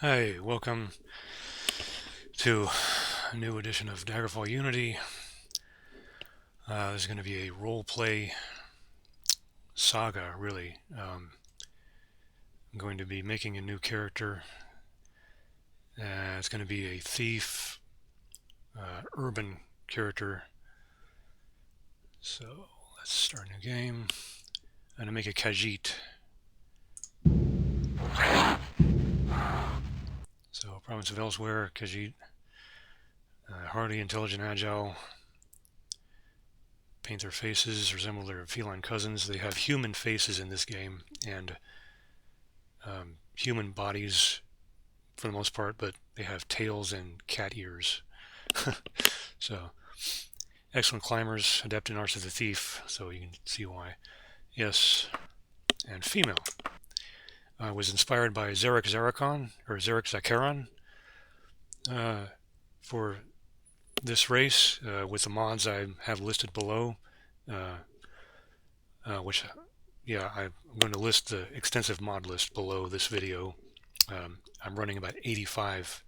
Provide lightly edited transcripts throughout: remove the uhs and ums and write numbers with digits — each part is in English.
Hey, welcome to a new edition of Daggerfall Unity. This is going to be a role-play saga, really. I'm going to be making a new character. It's going to be a thief, urban character. So let's start a new game. I'm going to make a Khajiit. So Province of Elsewhere, Khajiit. Hardy, intelligent, agile. Paint their faces, resemble their feline cousins. They have human faces in this game, and human bodies for the most part, but they have tails and cat ears. So, excellent climbers, adept in arts of the thief, so you can see why. Yes, and female. Was inspired by Zarek Zarakon, or Zarek Zakaron, for this race, with the mods I have listed below, which, yeah, I'm going to list the extensive mod list below this video. I'm running about 85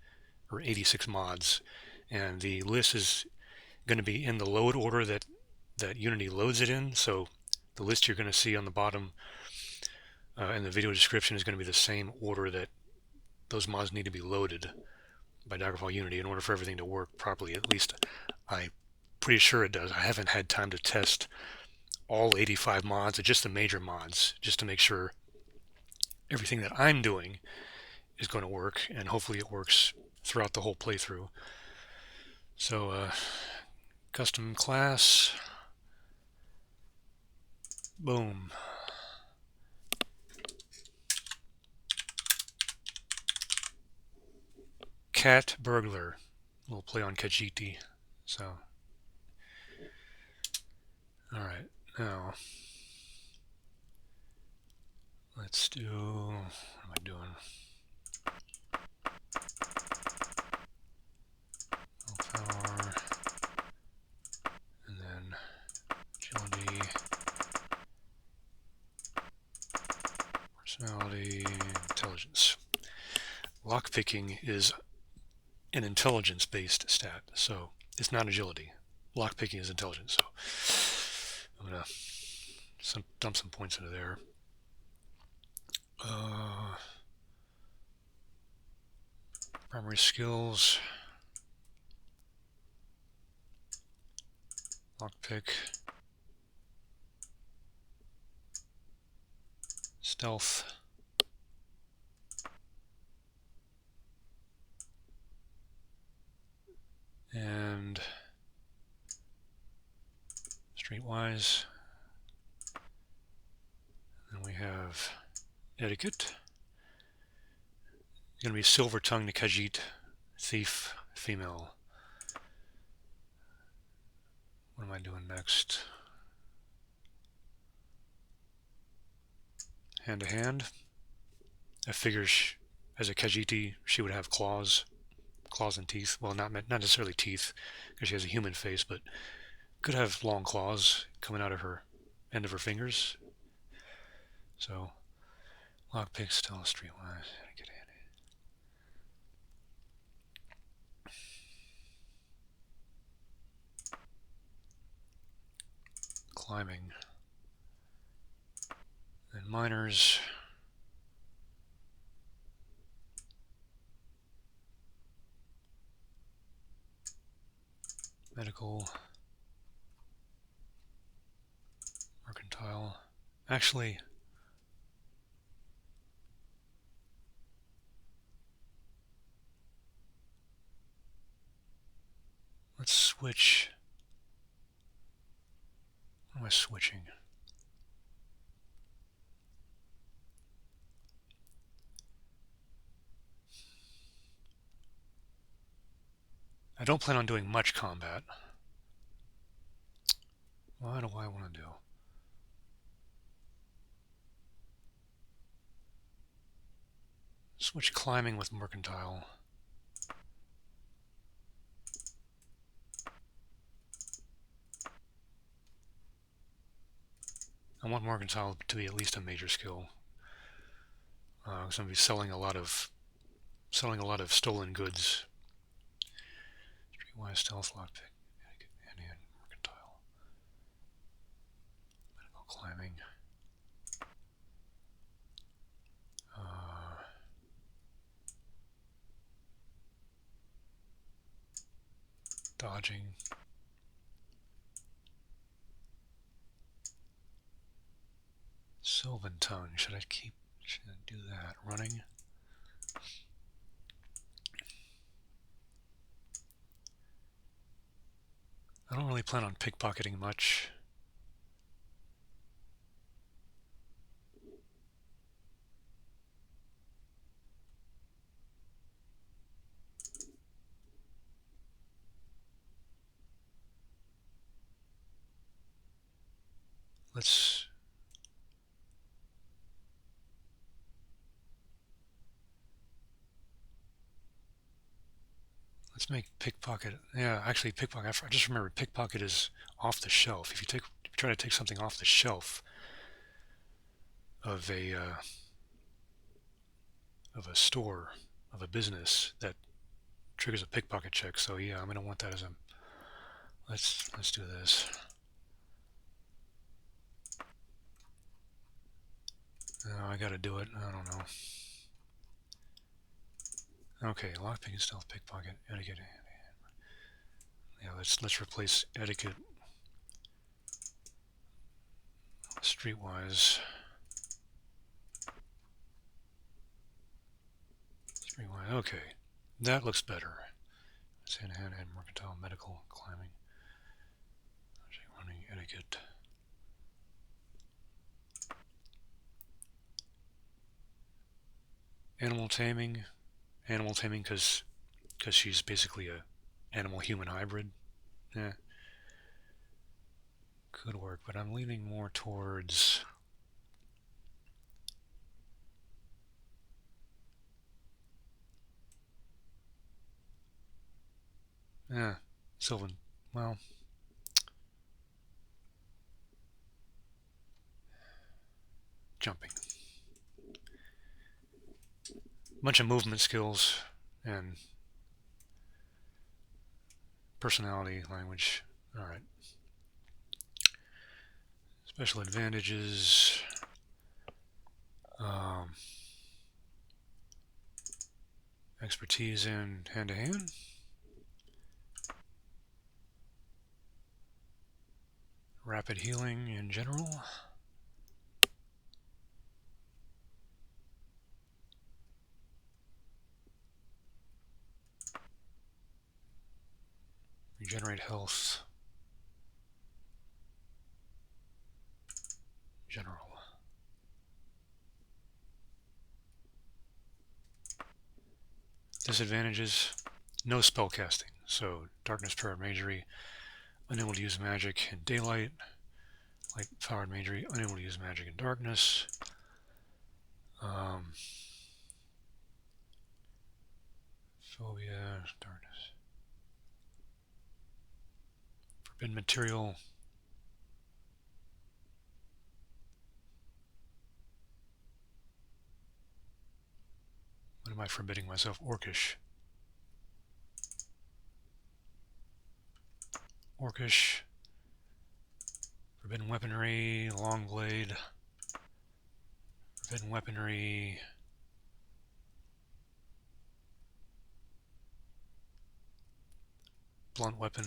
or 86 mods, and the list is going to be in the load order that Unity loads it in. So the list you're going to see on the bottom in the video description is going to be the same order that those mods need to be loaded by Daggerfall Unity in order for everything to work properly. At least I'm pretty sure it does. I haven't had time to test all 85 mods, or just the major mods, just to make sure everything that I'm doing is going to work, and hopefully it works throughout the whole playthrough. So, custom class, boom. Cat Burglar. We'll play on Khajiit. So, alright, now let's do, what am I doing? Power, and then agility, personality, intelligence. Lockpicking is an intelligence-based stat, so it's not agility. Lockpicking is intelligence, so I'm going to dump some points into there. Primary skills. Lockpick. Stealth. And streetwise. Then we have etiquette. Going to be silver tongue to Khajiit, thief, female. What am I doing next? Hand to hand. I figure as a Khajiiti, she would have claws and teeth. Well, not necessarily teeth, because she has a human face, but could have long claws coming out of her end of her fingers. So, lockpick, still streetwise. Get handy. Climbing. Then miners. Medical. Mercantile. Actually, let's switch. What am I switching? I don't plan on doing much combat. What do I want to do? Switch climbing with mercantile. I want mercantile to be at least a major skill. I'm going to be selling a lot of selling a lot of stolen goods. Streetwise stealth, lockpick, hand-to-hand, mercantile, medical climbing. Dodging. Sylvan tongue. Should I do that? Running. I don't really plan on pickpocketing much. Let's make pickpocket. Yeah, actually, pickpocket. I just remember pickpocket is off the shelf. If you try to take something off the shelf of a store, of a business, that triggers a pickpocket check. So yeah, I'm gonna want that as a. Let's do this. No, I gotta do it. I don't know. Okay, lockpick and stealth, pickpocket, etiquette. Yeah, let's replace etiquette. Streetwise. Streetwise. Okay, that looks better. Hand-to-hand, mercantile, medical, climbing, running, etiquette. Animal taming because she's basically a animal-human hybrid. Yeah, could work, but I'm leaning more towards Sylvan. Well, jumping. Bunch of movement skills and personality language. All right. Special advantages. Expertise in hand-to-hand. Rapid healing in general. Regenerate health. General. Disadvantages. No spellcasting. So darkness powered magery. Unable to use magic in daylight. Light powered magery. Unable to use magic in darkness. Phobia. Darkness. Forbidden material. What am I forbidding myself? Orcish. Orcish. Forbidden weaponry. Long blade. Forbidden weaponry. Blunt weapon.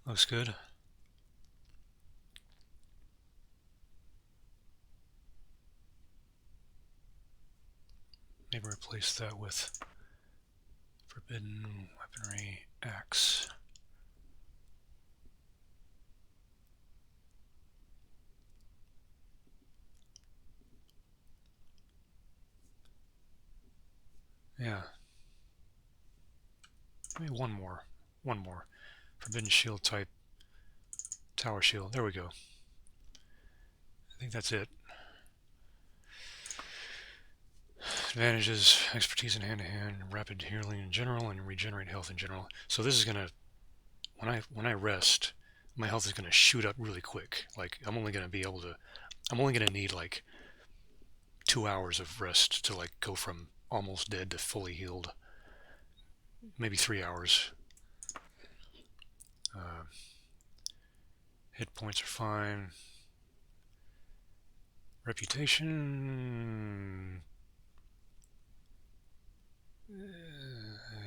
Looks good. Maybe replace that with forbidden weaponry axe. Yeah. Maybe one more. One more. Forbidden shield type. Tower shield. There we go. I think that's it. Advantages, expertise in hand-to-hand, rapid healing in general, and regenerate health in general. So this is gonna, when I rest, my health is going to shoot up really quick. Like, I'm only going to need like 2 hours of rest to like go from almost dead to fully healed. Maybe 3 hours. Hit points are fine. Reputation...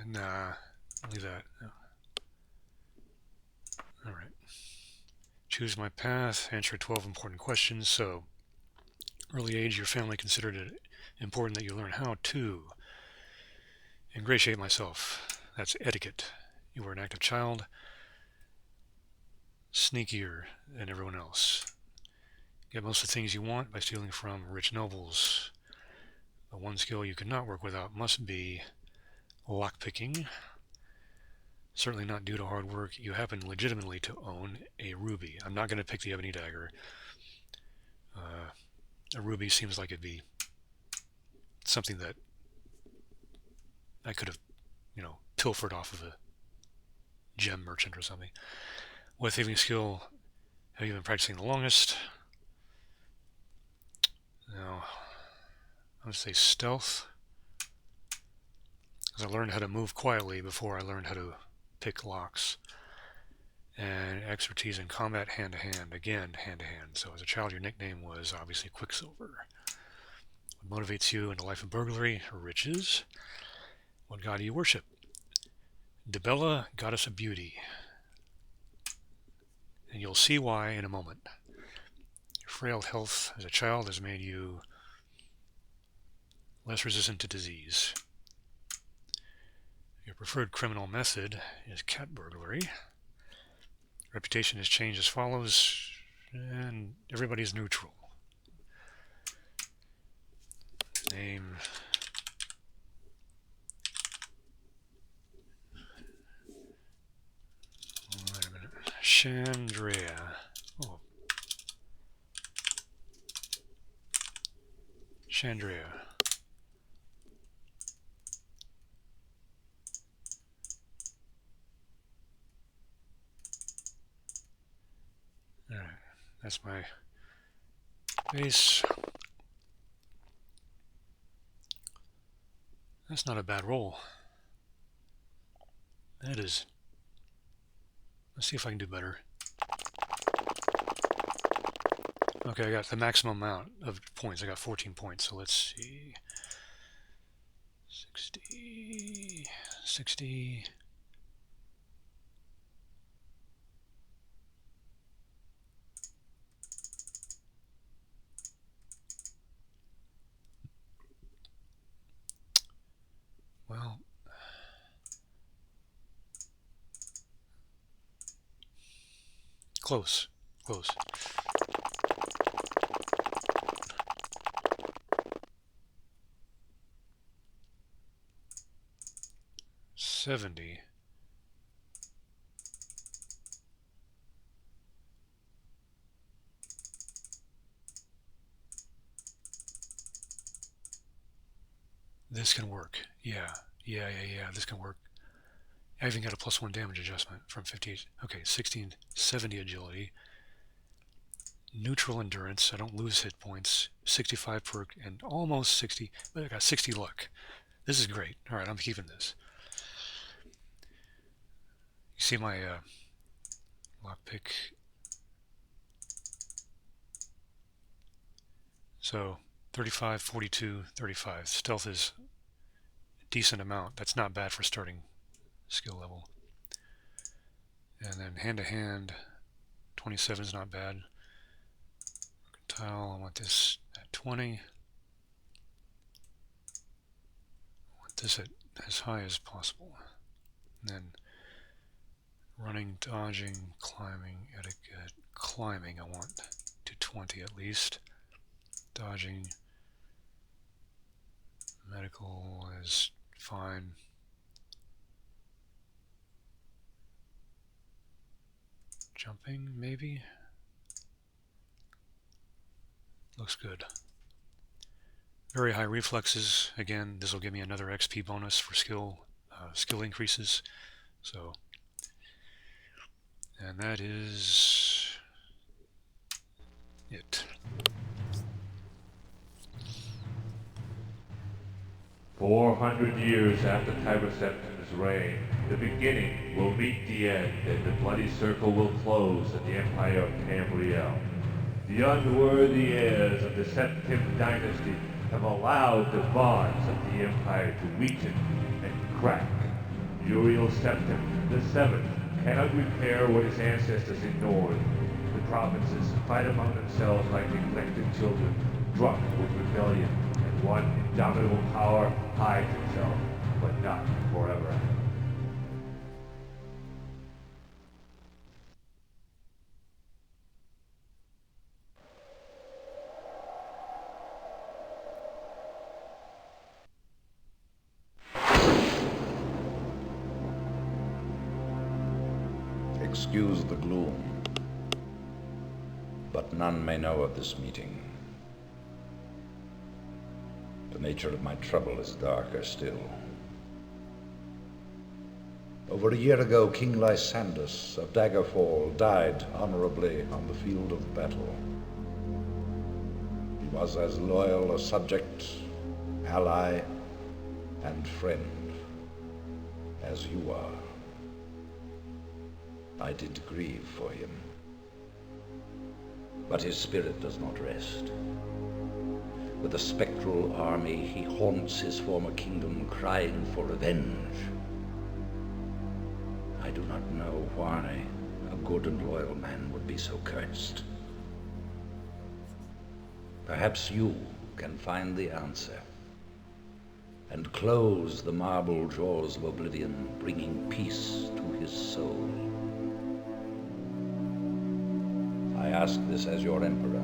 nah, leave that. Alright. Choose my path, answer 12 important questions. So, early age, your family considered it important that you learn how to ingratiate myself. That's etiquette. You were an active child, sneakier than everyone else. Get most of the things you want by stealing from rich nobles. The one skill you cannot work without must be lockpicking. Certainly not due to hard work. You happen legitimately to own a ruby. I'm not going to pick the ebony dagger. A ruby seems like it'd be something that I could have, pilfered off of a gem merchant or something. What thieving skill have you been practicing the longest? Now, I'm going to say stealth, because I learned how to move quietly before I learned how to pick locks. And expertise in combat hand-to-hand. Again, hand-to-hand. So as a child, your nickname was obviously Quicksilver. What motivates you in the life of burglary? Riches. What god do you worship? Debella, goddess of beauty. And you'll see why in a moment. Your frail health as a child has made you less resistant to disease. Your preferred criminal method is cat burglary. Reputation has changed as follows, and everybody's neutral. Name. Wait a minute. Chandrea. Oh. Chandrea. Alright, that's my base. That's not a bad roll. That is. Let's see if I can do better. Okay, I got the maximum amount of points. I got 14 points, so let's see. 60. Well, close. 70. This can work. Yeah, this can work. I even got a +1 damage adjustment from 58. Okay, 16, 70 agility. Neutral endurance. I don't lose hit points. 65 perk and almost 60. But I got 60 luck. This is great. All right, I'm keeping this. You see my lockpick. So 35, 42, 35. Stealth is a decent amount. That's not bad for starting skill level. And then hand-to-hand, 27 is not bad. Mercantile, I want this at 20. I want this at as high as possible. And then running, dodging, climbing, etiquette, climbing I want to 20 at least. Dodging, medical is fine. Jumping, maybe? Looks good. Very high reflexes. Again, this will give me another XP bonus for skill increases. So And that is it. 400 years after Tiber Septim's reign, the beginning will meet the end, and the bloody circle will close in the empire of Tamriel. The unworthy heirs of the Septim dynasty have allowed the bonds of the empire to weaken and crack. Uriel Septim, the Seventh, cannot repair what his ancestors ignored. The provinces fight among themselves like neglected children, drunk with rebellion, and one indomitable power hides itself, but not forever. Excuse the gloom, but none may know of this meeting. The nature of my trouble is darker still. Over a year ago, King Lysandus of Daggerfall died honorably on the field of battle. He was as loyal a subject, ally, and friend as you are. I did grieve for him, but his spirit does not rest. With a spectral army, he haunts his former kingdom, crying for revenge. I do not know why a good and loyal man would be so cursed. Perhaps you can find the answer and close the marble jaws of oblivion, bringing peace to his soul. I ask this as your emperor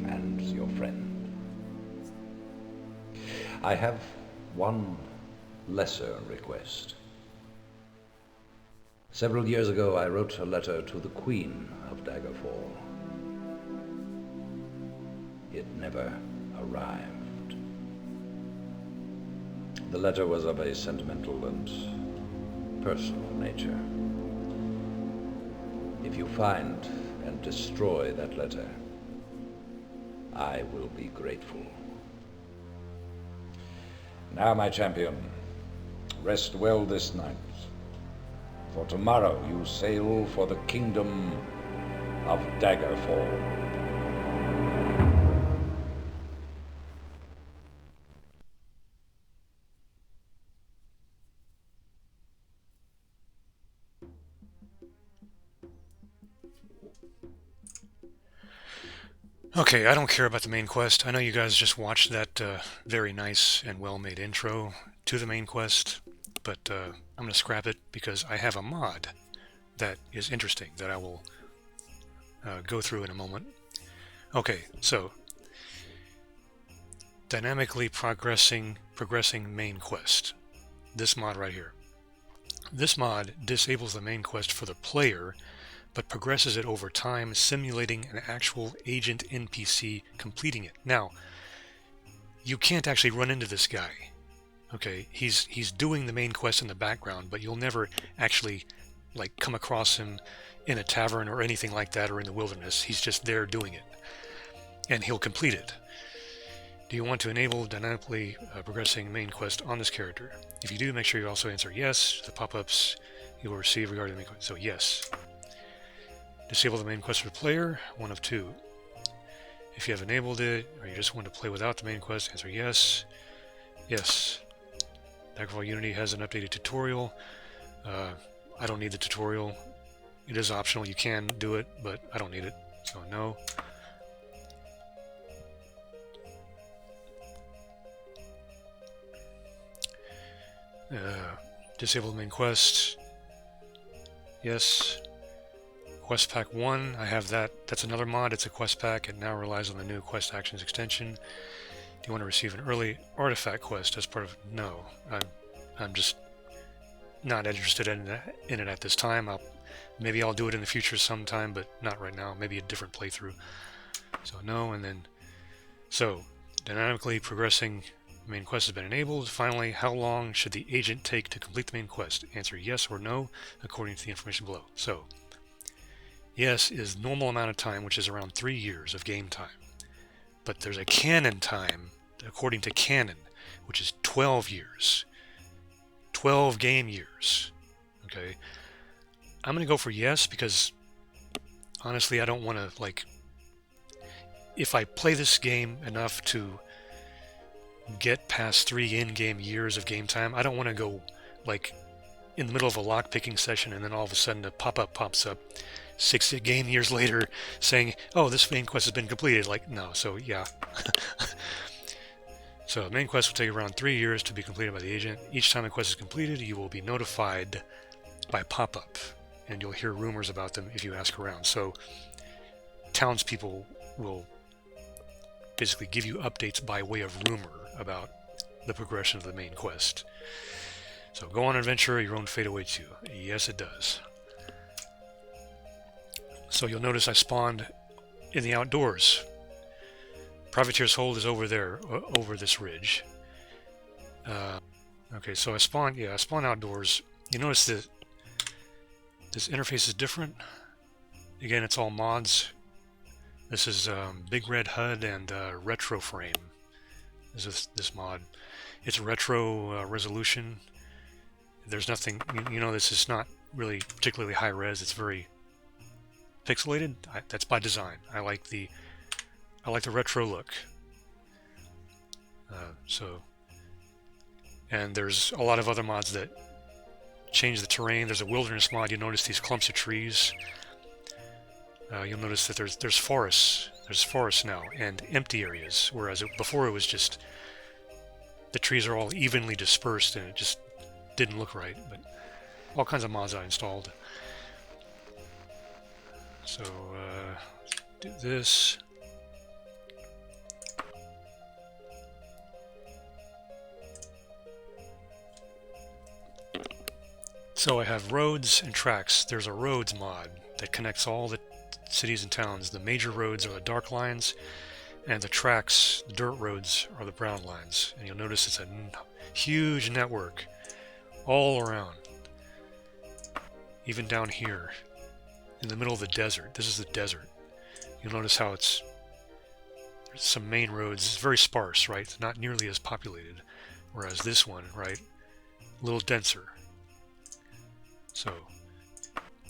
and your friend. I have one lesser request. Several years ago, I wrote a letter to the Queen of Daggerfall. It never arrived. The letter was of a sentimental and personal nature. If you find and destroy that letter, I will be grateful. Now, my champion, rest well this night, for tomorrow you sail for the kingdom of Daggerfall. Okay, I don't care about the main quest. I know you guys just watched that very nice and well-made intro to the main quest, but I'm going to scrap it because I have a mod that is interesting that I will go through in a moment. Okay, so dynamically progressing main quest. This mod right here. This mod disables the main quest for the player, but progresses it over time, simulating an actual agent NPC completing it. Now, you can't actually run into this guy. Okay, he's doing the main quest in the background, but you'll never actually like come across him in a tavern or anything like that, or in the wilderness. He's just there doing it, and he'll complete it. Do you want to enable dynamically progressing main quest on this character? If you do, make sure you also answer yes to the pop-ups you will receive regarding the main quest. So yes. Disable the main quest for the player, one of two. If you have enabled it, or you just want to play without the main quest, answer yes. Yes. Daggerfall Unity has an updated tutorial. I don't need the tutorial. It is optional, you can do it, but I don't need it, so no. Disable the main quest. Yes. Quest Pack 1, I have that. That's another mod. It's a quest pack. It now relies on the new Quest Actions extension. Do you want to receive an early artifact quest as part of... No. I'm just not interested in it at this time. Maybe I'll do it in the future sometime, but not right now. Maybe a different playthrough. So no, and then... So, dynamically progressing The main quest has been enabled. Finally, how long should the agent take to complete the main quest? Answer yes or no according to the information below. So, yes is normal amount of time, which is around 3 years of game time. But there's a canon time, according to canon, which is 12 years. 12 game years. Okay? I'm going to go for yes because, honestly, I don't want to, like... If I play this game enough to get past 3 in-game years of game time, I don't want to go, like, in the middle of a lock-picking session and then all of a sudden a pop-up pops up 6 game years later saying, oh, this main quest has been completed. Like, no, so yeah. So the main quest will take around 3 years to be completed by the agent. Each time the quest is completed, you will be notified by pop-up, and you'll hear rumors about them if you ask around. So townspeople will basically give you updates by way of rumor about the progression of the main quest. So go on an adventure, your own fate awaits you. Yes, it does. So you'll notice I spawned in the outdoors. Privateer's Hold is over there, over this ridge. Okay, so I spawned outdoors. You notice that this interface is different. Again, it's all mods. This is Big Red HUD and Retro Frame. This mod. It's retro resolution. There's nothing, you know, this is not really particularly high res. It's very pixelated. That's by design. I like the retro look. And there's a lot of other mods that change the terrain. There's a wilderness mod. You notice these clumps of trees. You'll notice that there's forests. There's forests now and empty areas, whereas before it was just the trees are all evenly dispersed and it just didn't look right. But all kinds of mods I installed. So do this. So I have roads and tracks. There's a roads mod that connects all the cities and towns. The major roads are the dark lines, and the tracks, the dirt roads, are the brown lines. And you'll notice it's a huge network all around. Even down here, in the middle of the desert. This is the desert. You'll notice how there's some main roads. It's very sparse, right? It's not nearly as populated. Whereas this one, right, a little denser. So,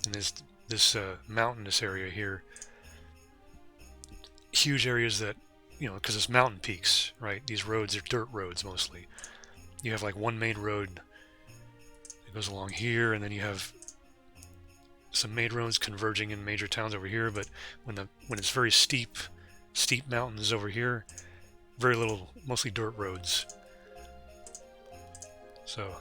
and there's this mountainous area here. Huge areas that, you know, because it's mountain peaks, right? These roads are dirt roads mostly. You have like one main road that goes along here, and then you have some main roads converging in major towns over here. But when it's very steep mountains over here, very little, mostly dirt roads. So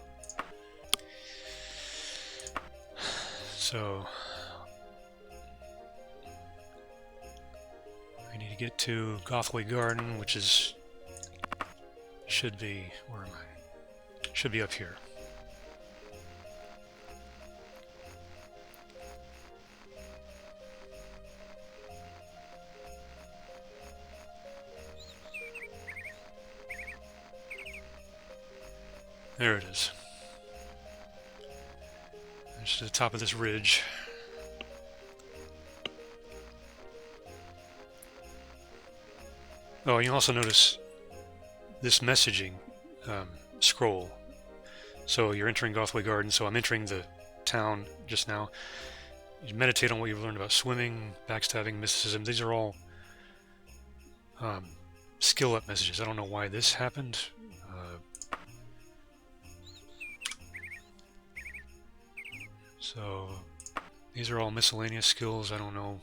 I need to get to Gothway Garden, which should be, where am I? Should be up here. There it is. Just to the top of this ridge. Oh, you also notice this messaging scroll. So you're entering Gothway Garden, so I'm entering the town just now. You meditate on what you've learned about swimming, backstabbing, mysticism. These are all skill up messages. I don't know why this happened. So these are all miscellaneous skills. I don't know.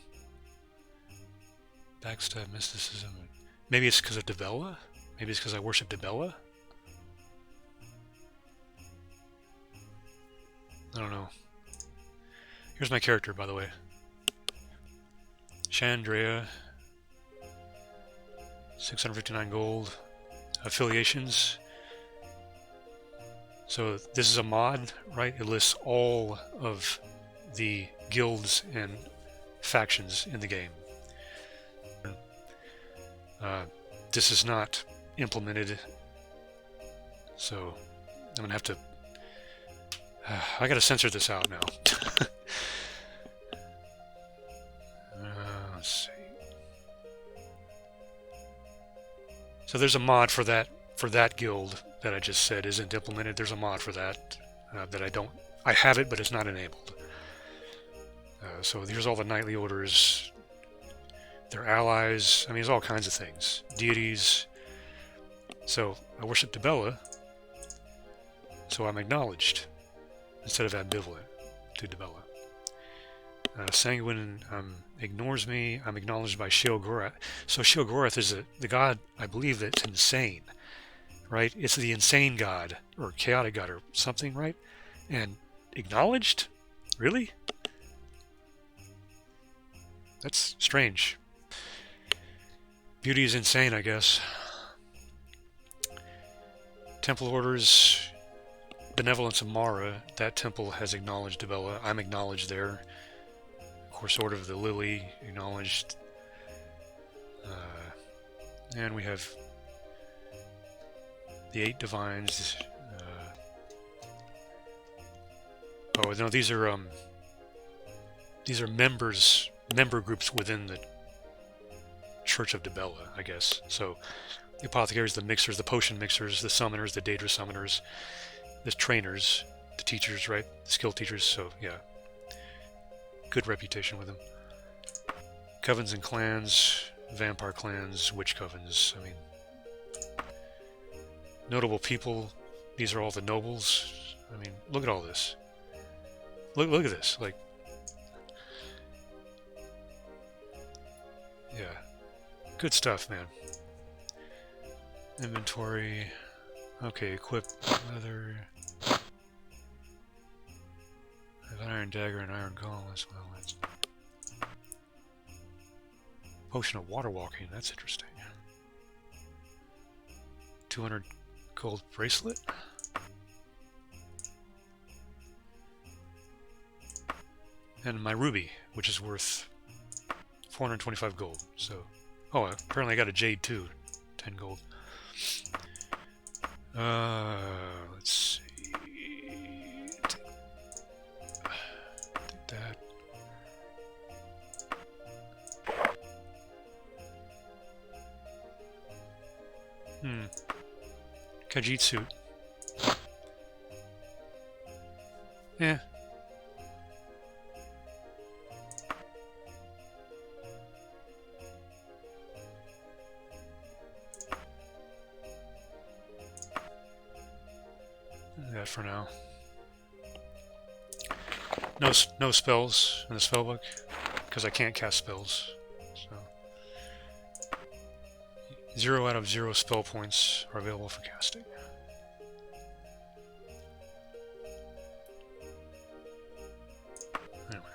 Backstab, mysticism. Maybe it's because of Debella? Maybe it's because I worship Debella? I don't know. Here's my character, by the way. Chandrea. 659 gold. Affiliations. So this is a mod, right? It lists all of the guilds and factions in the game. This is not implemented So I'm gonna have to. I gotta censor this out now. Let's see. So there's a mod for that guild that I just said isn't implemented. There's a mod for that that I don't. I have it, but it's not enabled. So here's all the knightly orders. Their allies. I mean, there's all kinds of things. Deities. So I worship Dibella, so I'm acknowledged instead of ambivalent to Dibella. Sanguine ignores me. I'm acknowledged by Sheol-Gorath. So Sheol-Gorath is the god, I believe, that's insane, right? It's the insane god, or chaotic god, or something, right? And acknowledged? Really? That's strange. Beauty is insane, I guess. Temple orders, Benevolence of Mara. That temple has acknowledged Dibella. I'm acknowledged there. Of course, Order of the Lily, acknowledged. And we have the 8 divines. Oh no, these are member groups within the Church of Dibella, I guess. So the apothecaries, the mixers, the potion mixers, the summoners, the Daedra summoners, the trainers, the teachers, right? The skill teachers. So yeah, good reputation with them. Covens and clans, vampire clans, witch covens. I mean, notable people. These are all the nobles. I mean, look at all this. Look at this. Like, yeah, good stuff, man. Inventory. Okay, equip leather. I have an iron dagger and iron gauntlets. Well, that's potion of water walking. That's interesting. 200 gold bracelet. And my ruby, which is worth 425 gold. So, oh, apparently I got a jade too. 10 gold. Let's see. Take that. Khajiit suit. Yeah. That for now. No spells in the spellbook because I can't cast spells. So 0 out of 0 spell points are available for casting. Anyway.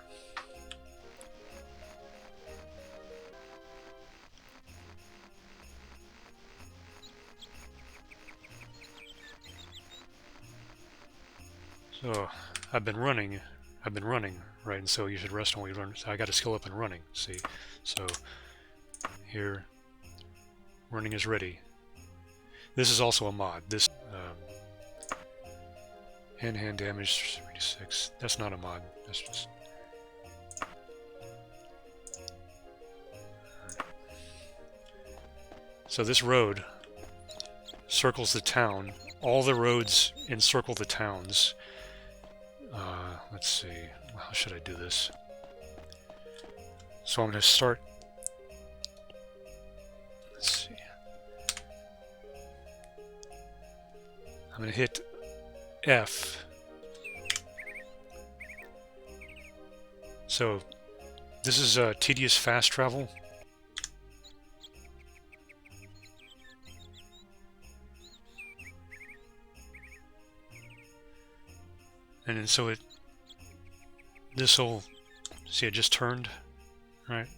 So I've been running, right? And so you should rest when we run. So I got to skill up in running. See, so here, running is ready. This is also a mod. This hand damage 36. That's not a mod. That's just. So this road circles the town. All the roads encircle the towns. Let's see. How should I do this? So I'm going to start. Let's see. I'm going to hit F. So this is tedious fast travel. And then so this will, see, it just turned, right?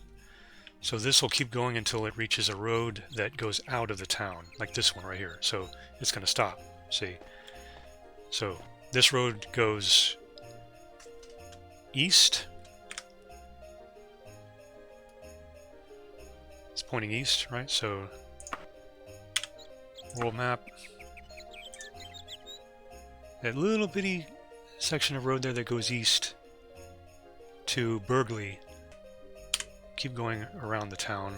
So this will keep going until it reaches a road that goes out of the town, like this one right here. So it's going to stop, see? So this road goes east. It's pointing east, right? So world map. that little bitty section of road there that goes east to Burglar. Keep going around the town.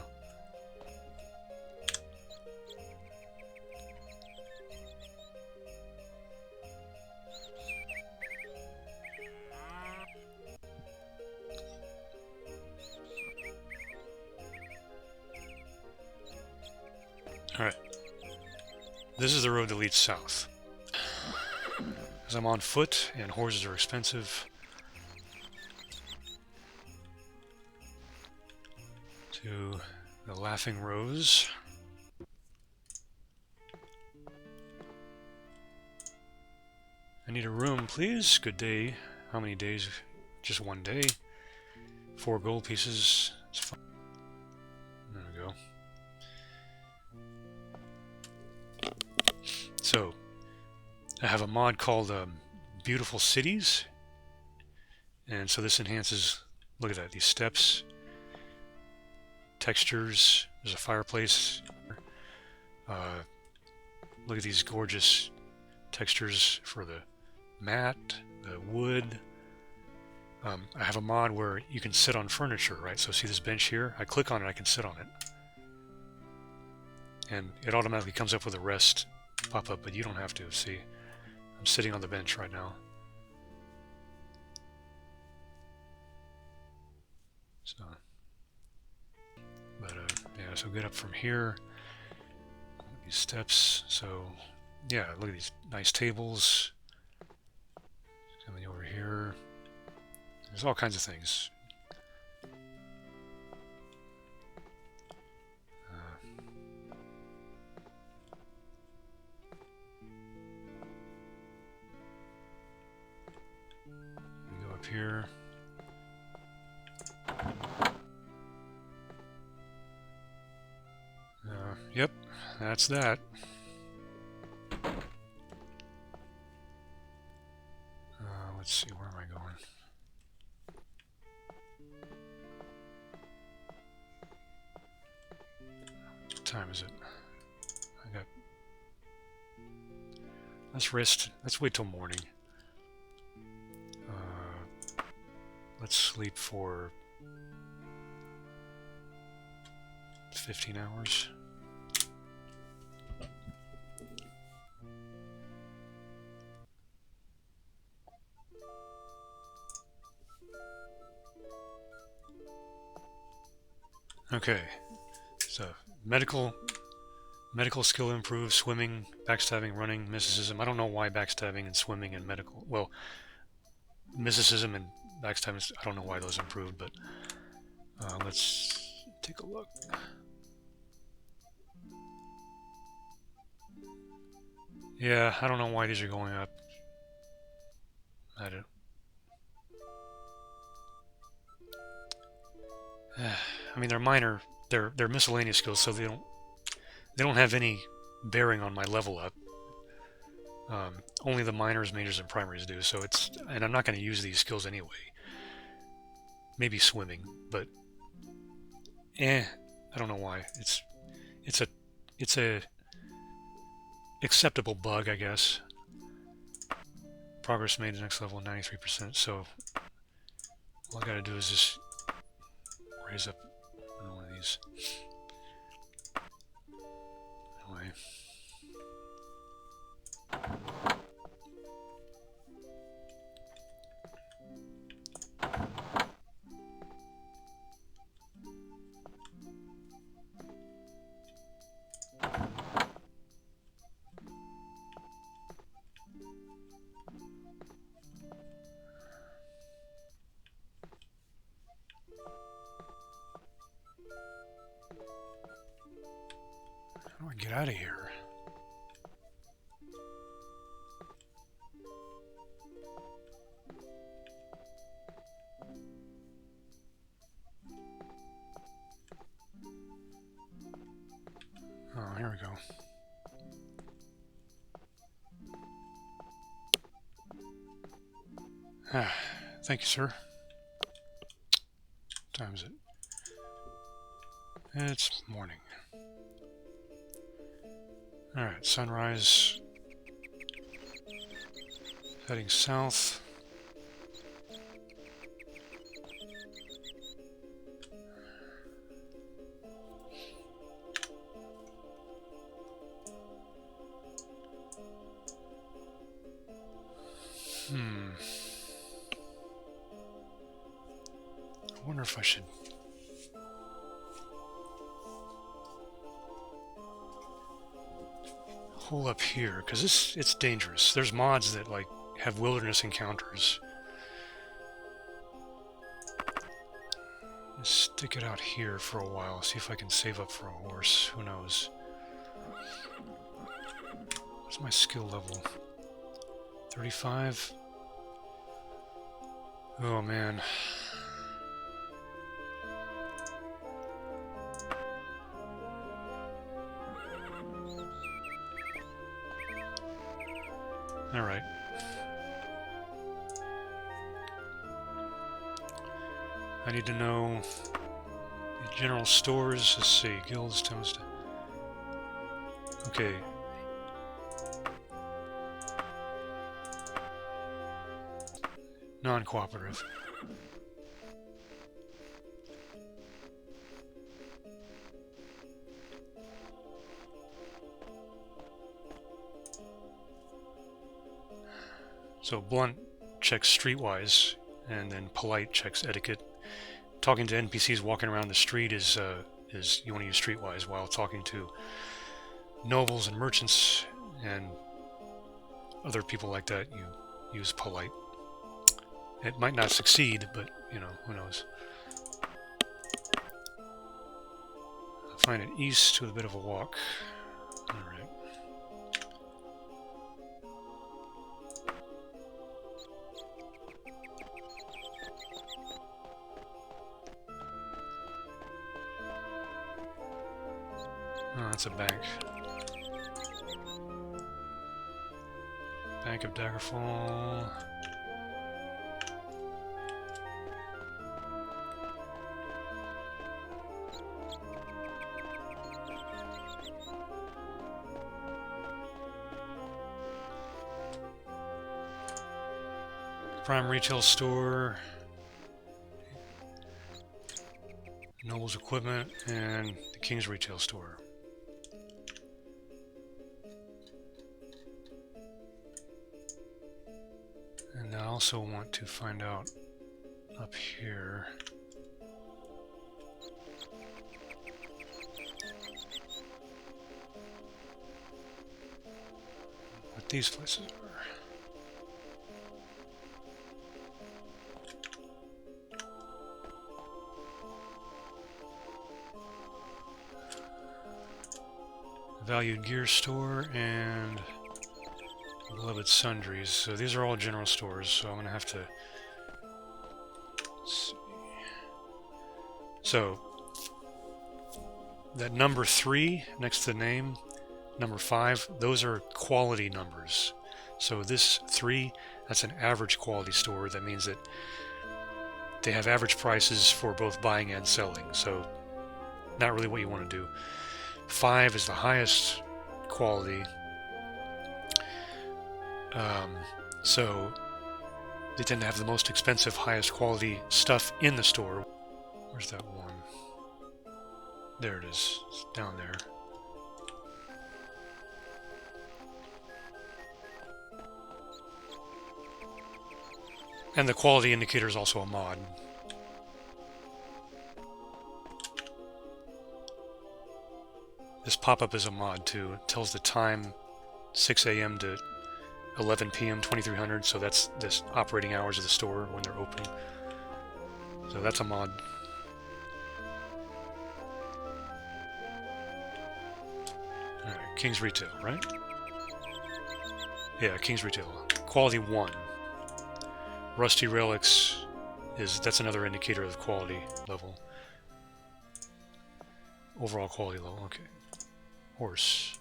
Alright. This is the road that leads south. As I'm on foot and horses are expensive. To the Laughing Rose. I need a room, please. Good day. How many days? Just one day. 4 gold pieces. It's fine. There we go. So, I have a mod called Beautiful Cities. And so this enhances, look at that, these steps. Textures. There's a fireplace. Look at these gorgeous textures for the mat, the wood. I have a mod where you can sit on furniture, right? So see this bench here? I click on it, I can sit on it. And it automatically comes up with a rest pop-up, but you don't have to. See, I'm sitting on the bench right now. So, but yeah, so get up from here. These steps. So, yeah, look at these nice tables. Coming over here. There's all kinds of things. Go up here. Yep, that's that. Let's see, where am I going? What time is it? I got... Let's rest. Let's wait till morning. Let's sleep for 15 hours. Okay, so medical skill improves, swimming, backstabbing, running, mysticism. I don't know why backstabbing and swimming and medical, well, mysticism and backstabbing, I don't know why those improved, but let's take a look. Yeah, I don't know why these are going up. I don't. I mean, they're minor. They're miscellaneous skills, so they don't have any bearing on my level up. Only the minors, majors, and primaries do. So it's, and I'm not going to use these skills anyway. Maybe swimming, but I don't know why. It's a acceptable bug, I guess. Progress made to next level 93%. So all I got to do is just raise up one of these. Anyway. How do I get out of here? Oh, here we go. Thank you, sir. What time is it? It's morning. Alright, sunrise. Heading south. I wonder if I should hole up here, because it's dangerous. There's mods that like have wilderness encounters. Just stick it out here for a while, see if I can save up for a horse. Who knows? What's my skill level? 35? Oh man. Alright. I need to know the general stores. Let's see, guilds, towns. Okay. Non-cooperative. So blunt checks streetwise, and then polite checks etiquette. Talking to NPCs walking around the street is you want to use streetwise, while talking to nobles and merchants and other people like that, you use polite. It might not succeed, but you know, who knows. I'll find it east with a bit of a walk. Alright. Oh, that's a bank. Bank of Daggerfall. Prime Retail Store. Noble's Equipment, and the King's Retail Store. And I also want to find out up here what these places are. Valued Gear Store and Beloved Sundries. So these are all general stores, so I'm going to have to see. So that number 3 next to the name, number 5, those are quality numbers. So this 3, that's an average quality store. That means that they have average prices for both buying and selling. So not really what you want to do. 5 is the highest quality. So they tend to have the most expensive, highest quality stuff in the store. Where's that one? There it is. It's down there. And the quality indicator is also a mod. This pop-up is a mod too. It tells the time, 6 a.m. to 11 p.m. 2300, so that's this operating hours of the store when they're open. So that's a mod. Alright, King's Retail, right? Yeah, King's Retail. Quality 1. Rusty Relics that's another indicator of the quality level. Overall quality level, okay. Horse.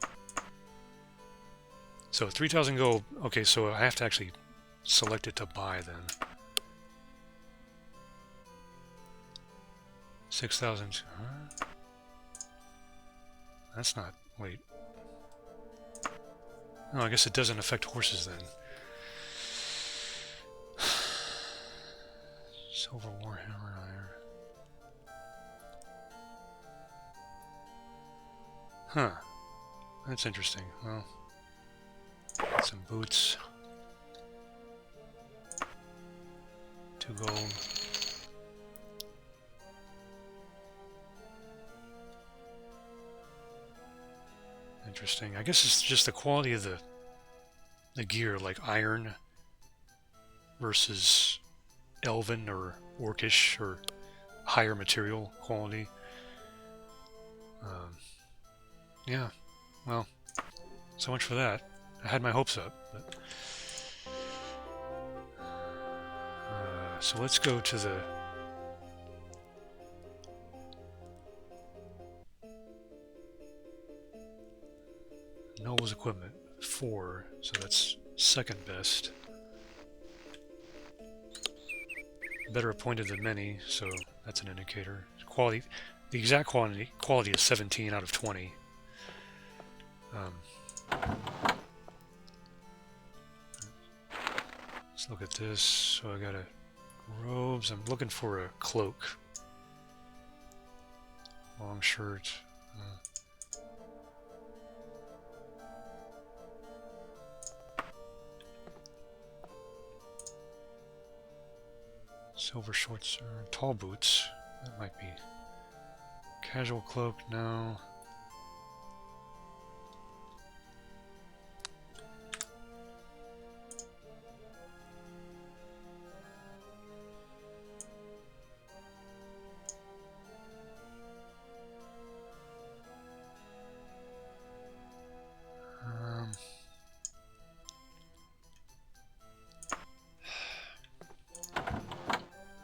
So 3,000 gold. Okay, so I have to actually select it to buy then. 6,000. Huh? That's not. Wait. No, I guess it doesn't affect horses then. Silver Warhammer iron. Huh. That's interesting. Well, got some boots. 2 gold. Interesting. I guess it's just the quality of the gear, like iron versus elven or orcish or higher material quality. Yeah, well, so much for that. I had my hopes up. But, so let's go to the Noble's equipment, 4, so that's second best. Better appointed than many, so that's an indicator. Quality, the exact quality is 17 out of 20. Let's look at this. So I got robes. I'm looking for a cloak. Long shirt. Silver shorts or tall boots. That might be. Casual cloak, no.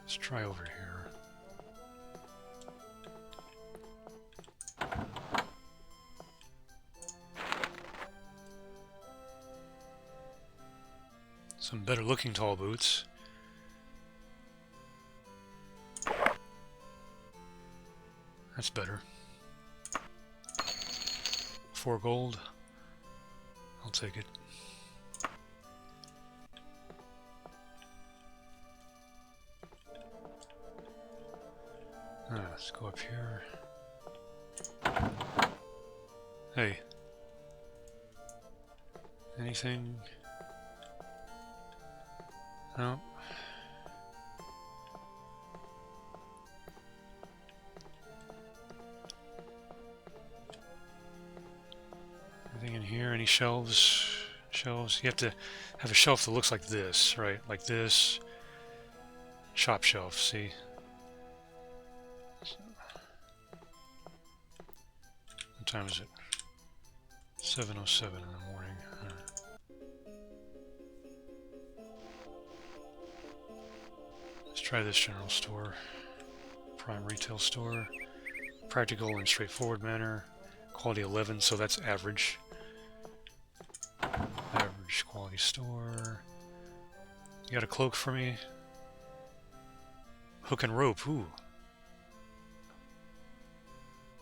Let's try over here. Some better looking tall boots. That's better. 4 gold. I'll take it. Let's go up here. Hey. Anything? No. Anything in here? Any shelves? Shelves? You have to have a shelf that looks like this, right? Like this. Shop shelf, see? What time is it? 7:07 in the morning. Let's try this general store. Prime retail store. Practical and straightforward manner. Quality 11, so that's average. Average quality store. You got a cloak for me? Hook and rope, ooh.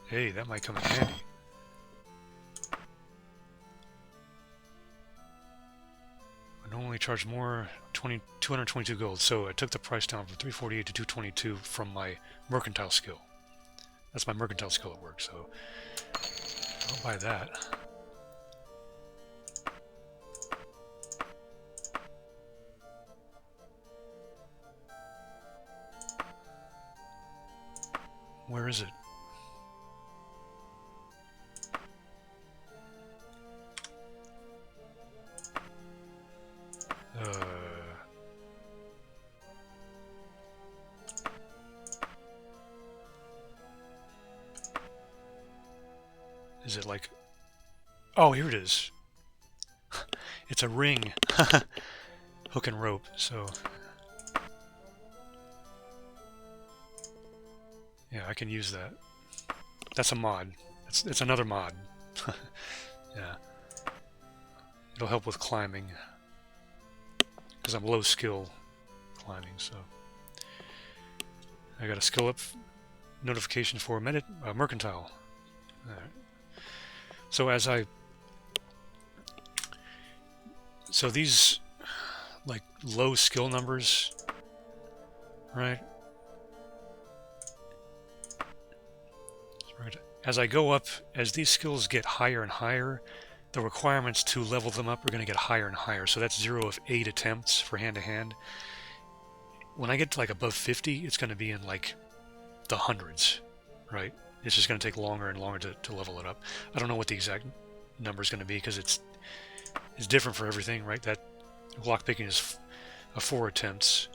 Hey, that might come in handy. I normally charge more, 222 gold, so I took the price down from 348 to 222 from my mercantile skill. That's my mercantile skill at work, so I'll buy that. Where is it? Is it like... Oh, here it is. It's a ring. Hook and rope, so... Yeah, I can use that. That's a mod. It's another mod. Yeah. It'll help with climbing. Because I'm low skill climbing, so... I got a skill up notification for mercantile. Alright. So as I... So these, like, low skill numbers right? As I go up, as these skills get higher and higher, the requirements to level them up are going to get higher and higher. So that's 0 of 8 attempts for hand-to-hand. When I get to like above 50, it's going to be in like the hundreds, right? It's just going to take longer and longer to level it up. I don't know what the exact number is going to be because it's different for everything, right? That lockpicking is 4 attempts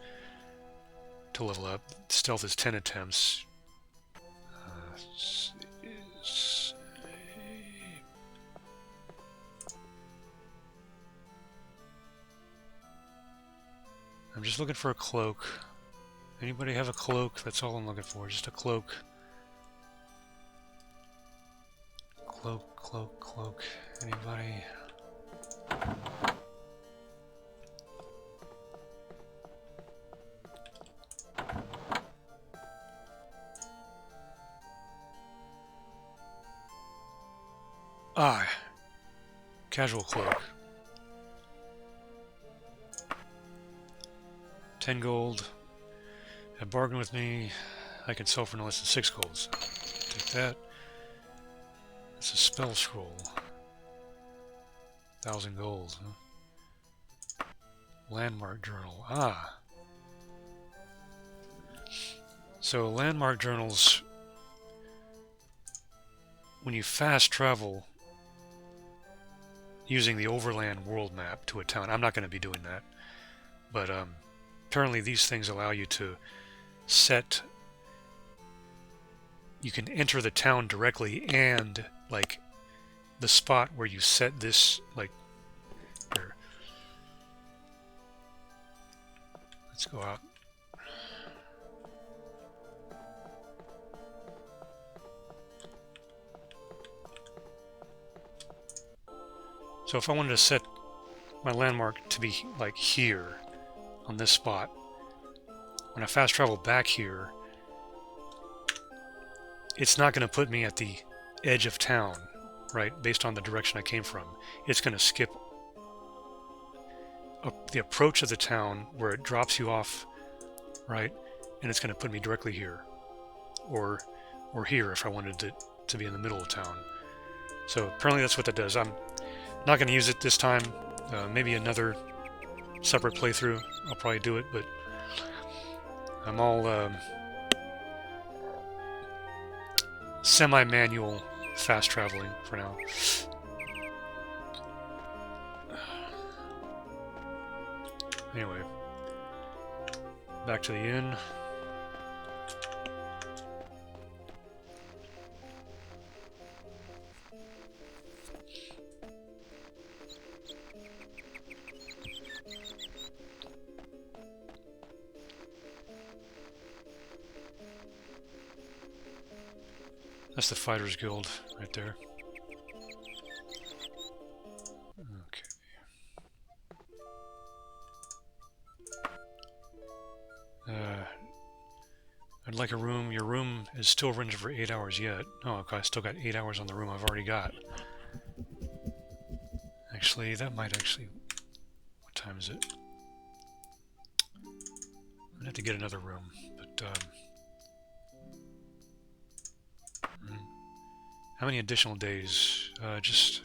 to level up. Stealth is 10 attempts. I'm just looking for a cloak. Anybody have a cloak? That's all I'm looking for, just a cloak. Cloak, cloak, cloak. Anybody? Ah, casual cloak. 10 gold. Have bargain with me. I can sell for no less than 6 gold. So take that. It's a spell scroll. 1,000 gold. Huh? Landmark journal. Ah. So landmark journals, when you fast travel using the overland world map to a town, I'm not going to be doing that, but apparently these things allow you to set, you can enter the town directly, and like the spot where you set this, like here. Let's go out. So if I wanted to set my landmark to be like here on this spot, when I fast travel back here, it's not going to put me at the edge of town, right, based on the direction I came from. It's going to skip the approach of the town where it drops you off, right, and it's going to put me directly here, or here if I wanted to be in the middle of town. So apparently that's what that does. I'm not going to use it this time. Maybe another separate playthrough I'll probably do it, but I'm all semi-manual fast traveling for now. Anyway, back to the inn. That's the Fighters Guild right there. Okay. I'd like a room. Your room is still rented for 8 hours yet. Oh, okay, I still got 8 hours on the room I've already got. Actually, that might actually... What time is it? I'm gonna have to get another room, but how many additional days? Just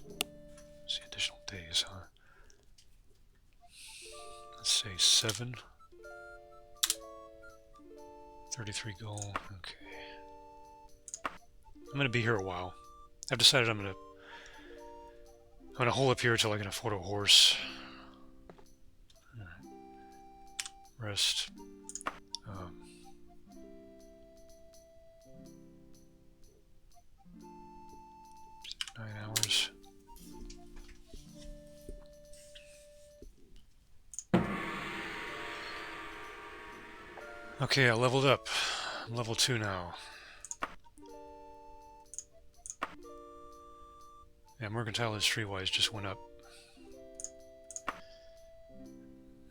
let's see, additional days, huh? Let's say 7. 33 gold. Okay. I'm gonna be here a while. I've decided I'm gonna hole up here until I can afford a horse. All right. Rest. 9 hours. Okay, I leveled up. I'm level 2 now. Yeah, mercantile and streetwise just went up.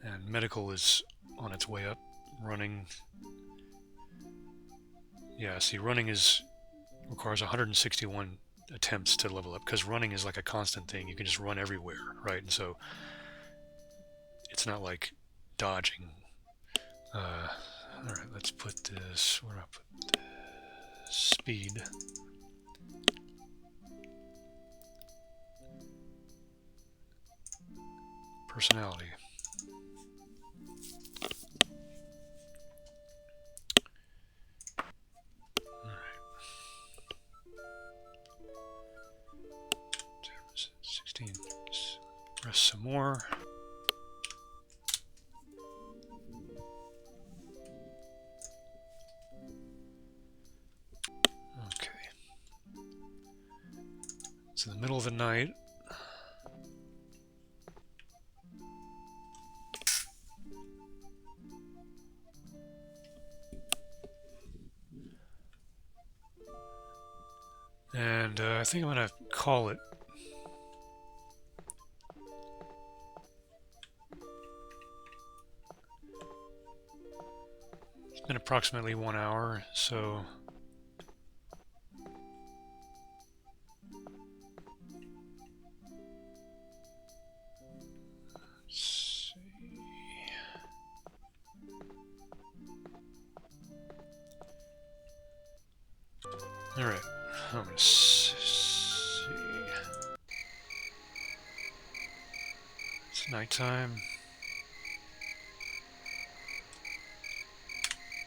And medical is on its way up. Running. Yeah, see, running requires 161 attempts to level up, because running is like a constant thing. You can just run everywhere, right? And so it's not like dodging, Alright, let's put this, where do I put this? Speed. Personality. Alright. 16. Let's rest some more. Okay. It's in the middle of the night. And I think I'm going to call it. It's been approximately 1 hour, so let's see. All right. I'm going to see. It's nighttime.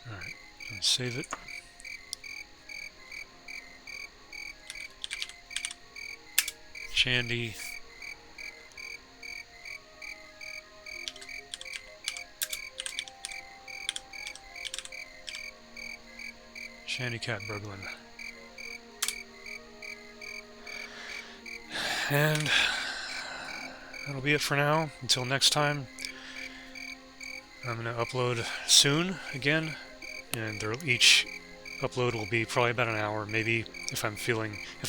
Alright, I'm going to save it. Shandy. Shandy Cat Burglar. And that'll be it for now. Until next time, I'm going to upload soon again, and each upload will be probably about an hour. Maybe if I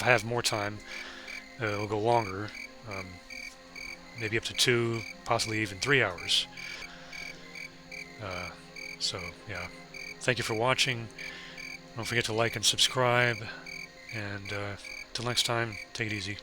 have more time, it'll go longer. Maybe up to 2, possibly even 3 hours. So yeah, thank you for watching. Don't forget to like and subscribe, and till next time, take it easy.